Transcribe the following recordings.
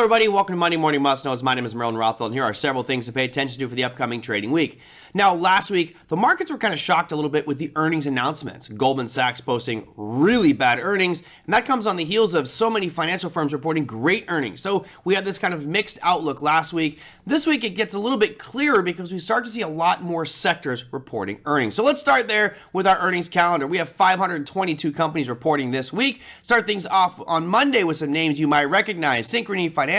Hello everybody, welcome to Monday Morning Must Knows. My name is Merlin Rothfeld, and here are several things to pay attention to for the upcoming trading week. Now, last week, the markets were kind of shocked a little bit with the earnings announcements. Goldman Sachs posting really bad earnings, and that comes on the heels of so many financial firms reporting great earnings. So we had this kind of mixed outlook last week. This week, it gets a little bit clearer because we start to see a lot more sectors reporting earnings. So let's start there with our earnings calendar. We have 522 companies reporting this week. Start things off on Monday with some names you might recognize: Synchrony Financial,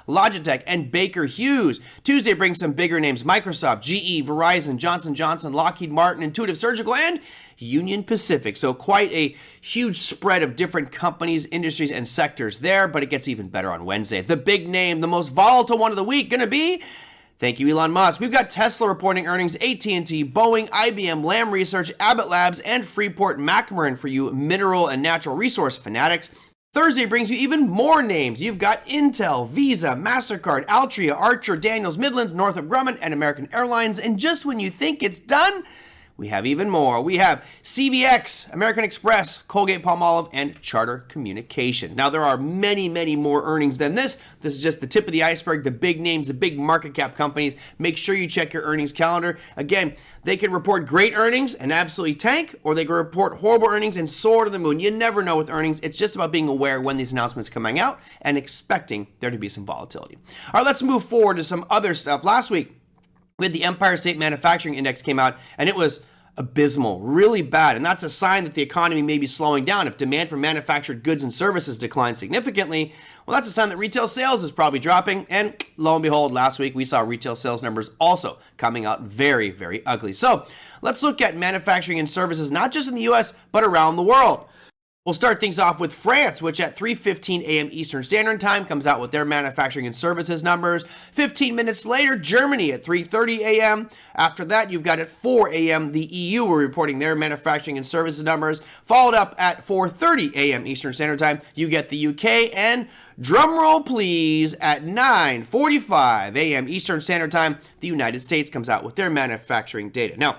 Logitech, and Baker Hughes. Tuesday brings some bigger names: Microsoft, GE, Verizon, Johnson & Johnson, Lockheed Martin, Intuitive Surgical, and Union Pacific. So quite a huge spread of different companies, industries, and sectors there, but it gets even better on Wednesday. The big name, the most volatile one of the week, gonna be, thank you, Elon Musk. We've got Tesla reporting earnings, AT&T, Boeing, IBM, Lam Research, Abbott Labs, and Freeport-McMoRan for you mineral and natural resource fanatics. Thursday brings you even more names. You've got Intel, Visa, MasterCard, Altria, Archer, Daniels, Midlands, Northrop Grumman, and American Airlines. And just when you think it's done, we have even more. We have CVX, American Express, Colgate-Palmolive, and Charter Communication. Now, there are many, many more earnings than this. This is just the tip of the iceberg, the big names, the big market cap companies. Make sure you check your earnings calendar. Again, they could report great earnings and absolutely tank, or they could report horrible earnings and soar to the moon. You never know with earnings. It's just about being aware when these announcements are coming out and expecting there to be some volatility. All right, let's move forward to some other stuff. Last week, we had the Empire State Manufacturing Index came out, and it was abysmal, really bad. And that's a sign that the economy may be slowing down. If demand for manufactured goods and services declines significantly, well, that's a sign that retail sales is probably dropping. And lo and behold, last week we saw retail sales numbers also coming out very, very ugly. So let's look at manufacturing and services, not just in the US, but around the world. We'll start things off with France, which at 3:15 a.m. Eastern Standard Time comes out with their manufacturing and services numbers. 15 minutes later, Germany at 3:30 a.m. After that, you've got at 4 a.m. the EU were reporting their manufacturing and services numbers. Followed up at 4:30 a.m. Eastern Standard Time, you get the UK, and drumroll please, at 9:45 a.m. Eastern Standard Time, the United States comes out with their manufacturing data. Now,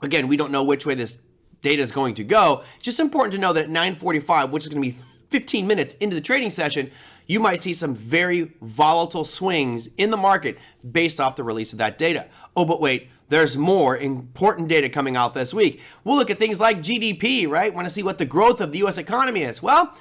again, we don't know which way this data is going to go. It's just important to know that at 9:45, which is going to be 15 minutes into the trading session, you might see some very volatile swings in the market based off the release of that data. Oh, but wait, there's more important data coming out this week. We'll look at things like GDP, right? Want to see what the growth of the U.S. economy is. Well,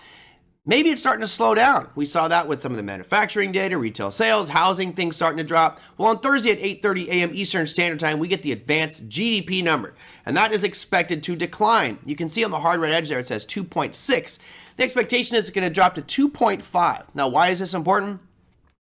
maybe it's starting to slow down. We saw that with some of the manufacturing data, retail sales, housing, things starting to drop. Well, on Thursday at 8:30 a.m. Eastern Standard Time, we get the advanced GDP number, and that is expected to decline. You can see on the hard red edge there, it says 2.6. The expectation is it's going to drop to 2.5. Now, why is this important?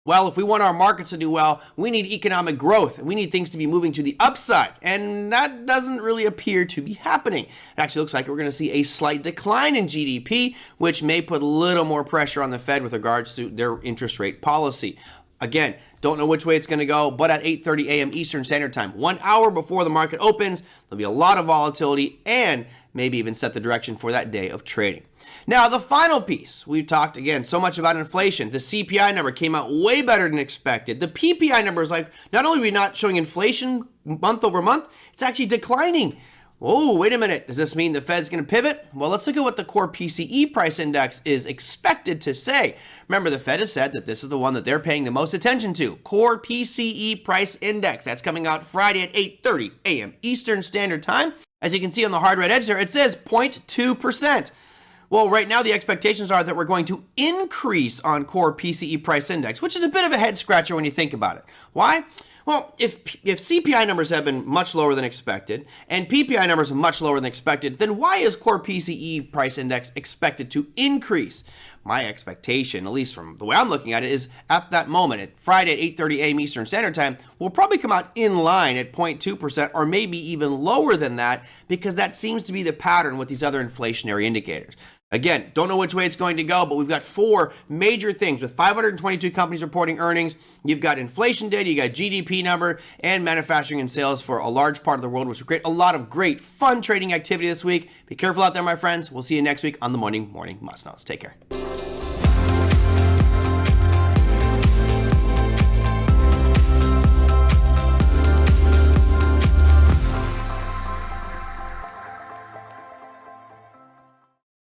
Well, if we want our markets to do well, we need economic growth. We need things to be moving to the upside, and that doesn't really appear to be happening. It actually looks like we're going to see a slight decline in GDP, which may put a little more pressure on the Fed with regards to their interest rate policy. Again, don't know which way it's going to go, but at 8:30 a.m. Eastern Standard Time, 1 hour before the market opens, there'll be a lot of volatility and maybe even set the direction for that day of trading. Now, the final piece, we've talked again so much about inflation. The CPI number came out way better than expected. The PPI number is like, not only are we not showing inflation month over month, it's actually declining. Oh, wait a minute. Does this mean the Fed's going to pivot? Well, let's look at what the Core PCE Price Index is expected to say. Remember, the Fed has said that this is the one that they're paying the most attention to. Core PCE Price Index. That's coming out Friday at 8:30 a.m. Eastern Standard Time. As you can see on the hard red edge there, it says 0.2%. Well, right now the expectations are that we're going to increase on Core PCE Price Index, which is a bit of a head scratcher when you think about it. Why? Well, if CPI numbers have been much lower than expected and PPI numbers are much lower than expected, then why is Core PCE Price Index expected to increase? My expectation, at least from the way I'm looking at it, is at that moment, at Friday at 8:30 a.m. Eastern Standard Time, we'll probably come out in line at 0.2% or maybe even lower than that, because that seems to be the pattern with these other inflationary indicators. Again, don't know which way it's going to go, but we've got four major things with 522 companies reporting earnings. You've got inflation data, you got GDP number, and manufacturing and sales for a large part of the world, which will create a lot of great, fun trading activity this week. Be careful out there, my friends. We'll see you next week on the Morning Must Knows. Take care.